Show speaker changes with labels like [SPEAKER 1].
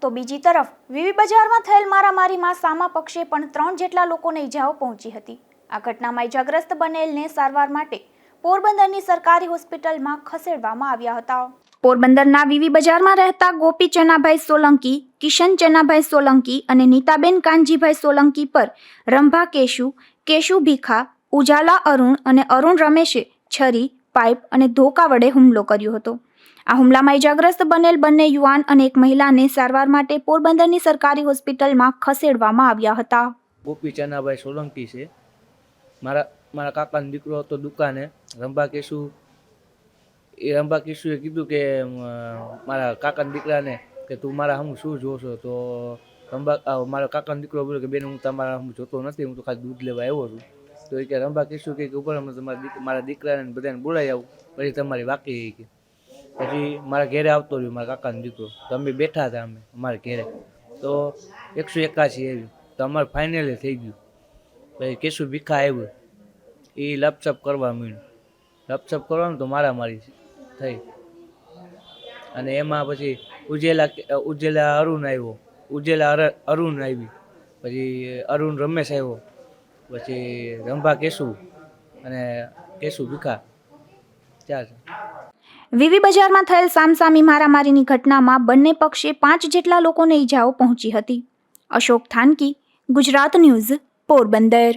[SPEAKER 1] તો બીજી તરફ વીવી બજારમાં થયેલ મારામારીમાં સામા પક્ષે પણ 3 જેટલા લોકોને ઈજાઓ પહોંચી હતી। આ ઘટનામાં ઈજાગ્રસ્ત બનેલને સારવાર માટે પોરબંદરની સરકારી હોસ્પિટલમાં ખસેડવામાં આવ્યા હતા। પોરબંદરના વીવી બજારમાં રહેતા ગોપી ચનાભાઈ સોલંકી, કિશન ચનાભાઈ સોલંકી અને નીતાબેન કાનજીભાઈ સોલંકી પર રંભા કેશુ ભીખા, ઉજાલા અરુણ અને અરુણ રમેશે છરી, પાઇપ અને ધોકા વડે હુમલો કર્યો હતો। આ હુમલામાં ઈજાગ્રસ્ત બનેલ બંને યુવાન અને એક મહિલાને સારવાર માટે પોરબંદરની સરકારી હોસ્પિટલમાં ખસેડવામાં આવ્યા હતા।
[SPEAKER 2] ગોપી ચનાભાઈ સોલંકી છે। મારા કાકાનો દીકરો હતો દુકાને। રંભા કેશુએ કીધું કે મારા કાકાના દીકરાને કે તું મારા હમ શું જોશો, તો મારા કાકાનો દીકરો બોલ્યો કે બેન હું તમારા હમ જોતો નથી, હું તો ખાલી દૂધ લેવા આવ્યો છું। તો એ કે રંભા કેશુ કે ઉપર મારા દીકરાને બધાને બોલાવી આવું, પછી તમારી વાકી કે પછી મારા ઘેરે આવતો રહ્યો મારા કાકાનો દીકરો। તો અમે બેઠા હતા અમારા ઘેરે, તો 181 આવી, તો અમારે ફાઇનલી થઈ ગયું। પછી કેશુ ભીખા આવ્યો, એ લપસપ કરવા માંડ્યું। લપસપ કરવાનું તો મારામારી થઈ, અને એમાં પછી ઉજેલા અરુણ આવ્યો, અરુણ આવી, પછી અરુણ રમેશ આવ્યો, પછી રંભા કેશુ અને કેશુ ભીખા 4 છે।
[SPEAKER 1] વીવી બજારમાં થયેલ સામસામી મારામારીની ઘટનામાં બંને પક્ષે 5 જેટલા લોકોને ઈજાઓ પહોંચી હતી। અશોક થાનકી, ગુજરાત ન્યૂઝ, પોરબંદર।